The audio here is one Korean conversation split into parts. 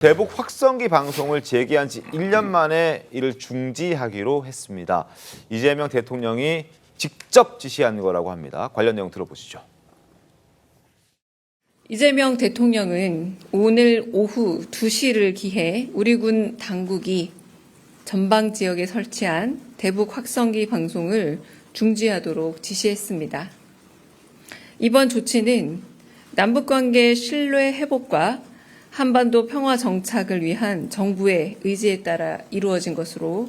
대북 확성기 방송을 재개한 지 1년 만에 이를 중지하기로 했습니다. 이재명 대통령이 직접 지시한 거라고 합니다. 관련 내용 들어보시죠. 이재명 대통령은 오늘 오후 2시를 기해 우리 군 당국이 전방 지역에 설치한 대북 확성기 방송을 중지하도록 지시했습니다. 이번 조치는 남북관계 신뢰 회복과 한반도 평화 정착을 위한 정부의 의지에 따라 이루어진 것으로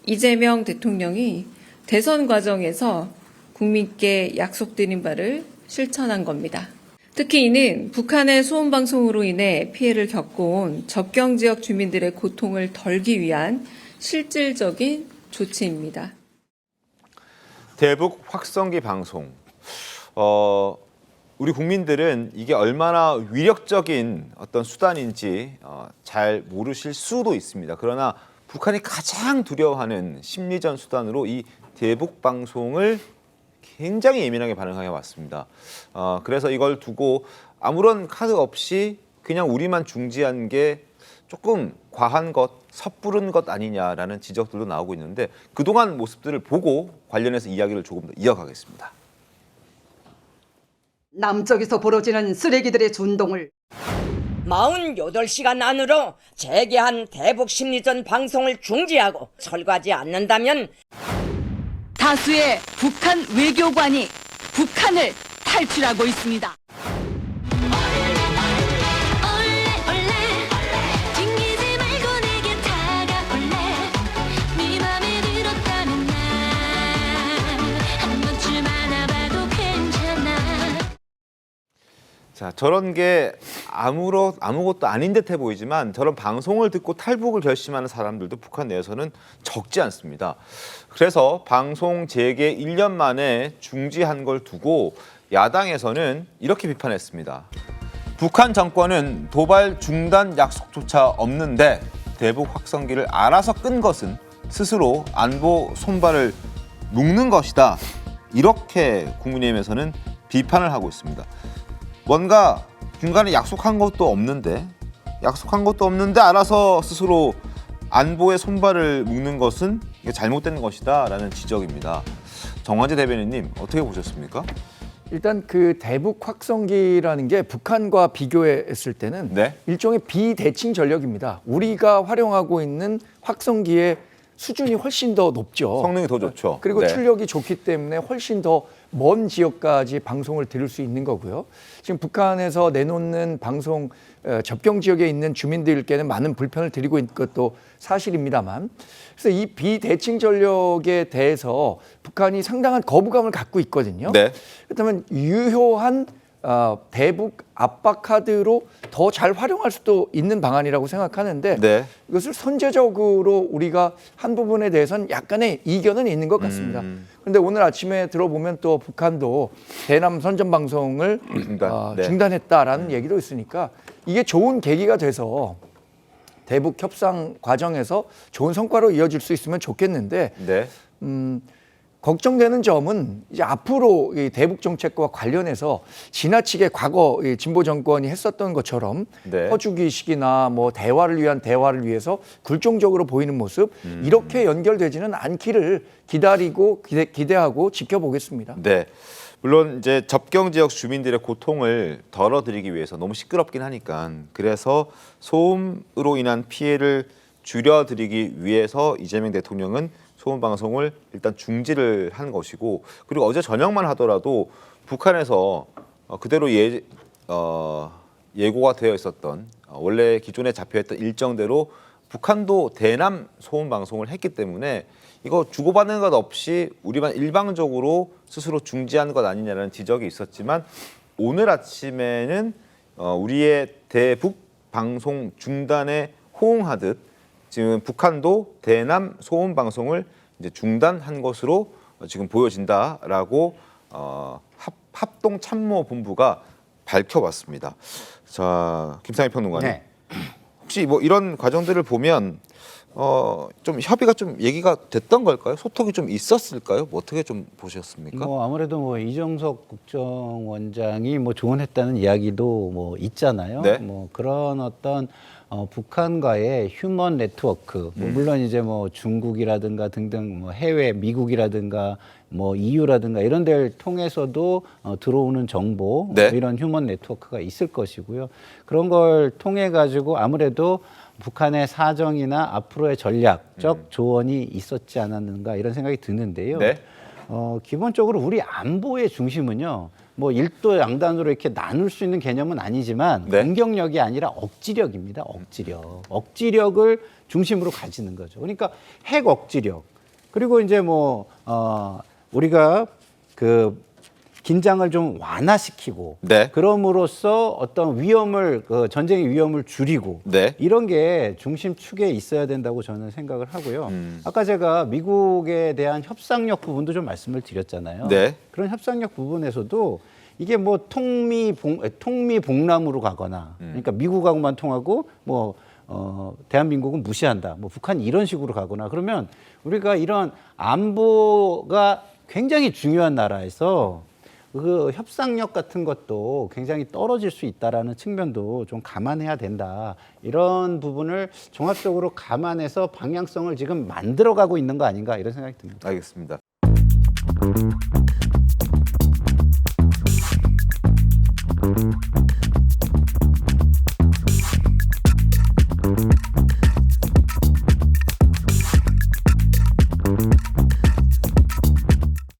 이재명 대통령이 대선 과정에서 국민께 약속드린 바를 실천한 겁니다. 특히 이는 북한의 소음방송으로 인해 피해를 겪어온 접경지역 주민들의 고통을 덜기 위한 실질적인 조치입니다. 대북 확성기 방송. 우리 국민들은 이게 얼마나 위력적인 어떤 수단인지 잘 모르실 수도 있습니다. 그러나 북한이 가장 두려워하는 심리전 수단으로 이 대북 방송을 굉장히 예민하게 반응해 왔습니다. 그래서 이걸 두고 아무런 카드 없이 그냥 우리만 중지한 게 조금 과한 것, 섣부른 것 아니냐라는 지적들도 나오고 있는데 그동안 모습들을 보고 관련해서 이야기를 조금 더 이어가겠습니다. 남쪽에서 벌어지는 쓰레기들의 준동을 48시간 안으로 재개한 대북 심리전 방송을 중지하고 철거하지 않는다면 다수의 북한 외교관이 북한을 탈출하고 있습니다. 자, 저런 게 아무것도 아닌 듯해 보이지만 저런 방송을 듣고 탈북을 결심하는 사람들도 북한 내에서는 적지 않습니다. 그래서 방송 재개 1년 만에 중지한 걸 두고 야당에서는 이렇게 비판했습니다. 북한 정권은 도발 중단 약속조차 없는데 대북 확성기를 알아서 끈 것은 스스로 안보 손발을 묶는 것이다. 이렇게 국민의힘에서는 비판을 하고 있습니다. 뭔가 중간에 약속한 것도 없는데 알아서 스스로 안보의 손발을 묶는 것은 이게 잘못된 것이다라는 지적입니다. 정환재 대변인님 어떻게 보셨습니까? 일단 그 대북 확성기라는 게 북한과 비교했을 때는 네. 일종의 비대칭 전력입니다. 우리가 활용하고 있는 확성기의 수준이 훨씬 더 높죠. 성능이 더 좋죠. 그리고 네. 출력이 좋기 때문에 훨씬 더 먼 지역까지 방송을 들을 수 있는 거고요. 지금 북한에서 내놓는 방송 접경 지역에 있는 주민들께는 많은 불편을 드리고 있는 것도 사실입니다만, 그래서 이 비대칭 전력에 대해서 북한이 상당한 거부감을 갖고 있거든요. 네. 그렇다면 유효한 대북 압박 카드로 더 잘 활용할 수도 있는 방안이라고 생각하는데 네. 이것을 선제적으로 우리가 한 부분에 대해서는 약간의 이견은 있는 것 같습니다. 그런데 오늘 아침에 들어보면 또 북한도 대남 선전 방송을 중단했다라는 얘기도 있으니까 이게 좋은 계기가 돼서 대북 협상 과정에서 좋은 성과로 이어질 수 있으면 좋겠는데 네. 걱정되는 점은 이제 앞으로 이 대북 정책과 관련해서 지나치게 과거 이 진보 정권이 했었던 것처럼 네. 퍼주기식이나 뭐 대화를 위해서 굴종적으로 보이는 모습 이렇게 연결되지는 않기를 기다리고 기대하고 지켜보겠습니다. 네. 물론 이제 접경 지역 주민들의 고통을 덜어드리기 위해서 너무 시끄럽긴 하니까 그래서 소음으로 인한 피해를 줄여드리기 위해서 이재명 대통령은 소음 방송을 일단 중지를 한 것이고 그리고 어제 저녁만 하더라도 북한에서 그대로 예고가 되어 있었던 원래 기존에 잡혀있던 일정대로 북한도 대남 소음 방송을 했기 때문에 이거 주고받는 것 없이 우리만 일방적으로 스스로 중지한 것 아니냐라는 지적이 있었지만 오늘 아침에는 우리의 대북 방송 중단에 호응하듯 지금 북한도 대남 소음 방송을 이제 중단한 것으로 지금 보여진다라고 합동참모본부가 밝혀왔습니다. 자, 김상희 평론가님, 네. 혹시 뭐 이런 과정들을 보면 좀 협의가 좀 얘기가 됐던 걸까요? 소통이 좀 있었을까요? 뭐 어떻게 좀 보셨습니까? 뭐 아무래도 뭐 이정석 국정원장이 뭐 조언했다는 이야기도 뭐 있잖아요. 네. 뭐 그런 어떤 북한과의 휴먼 네트워크, 뭐 물론 이제 뭐 중국이라든가 등등 뭐 해외 미국이라든가 뭐 EU라든가 이런 데를 통해서도 들어오는 정보 네. 이런 휴먼 네트워크가 있을 것이고요. 그런 걸 통해 가지고 아무래도 북한의 사정이나 앞으로의 전략적 조언이 있었지 않았는가 이런 생각이 드는데요. 네. 기본적으로 우리 안보의 중심은요. 뭐 일도 양단으로 이렇게 나눌 수 있는 개념은 아니지만 네. 공격력이 아니라 억지력입니다. 억지력. 억지력을 중심으로 가지는 거죠. 그러니까 핵 억지력. 그리고 이제 뭐 우리가 그 긴장을 좀 완화시키고 네. 그럼으로써 어떤 위험을 전쟁의 위험을 줄이고 네. 이런 게 중심축에 있어야 된다고 저는 생각을 하고요. 아까 제가 미국에 대한 협상력 부분도 좀 말씀을 드렸잖아요. 네. 그런 협상력 부분에서도 이게 뭐 통미봉남으로 가거나 그러니까 미국하고만 통하고 뭐 대한민국은 무시한다. 뭐 북한이 이런 식으로 가거나 그러면 우리가 이런 안보가 굉장히 중요한 나라에서 그 협상력 같은 것도 굉장히 떨어질 수 있다라는 측면도 좀 감안해야 된다. 이런 부분을 종합적으로 감안해서 방향성을 지금 만들어가고 있는 거 아닌가 이런 생각이 듭니다. 알겠습니다.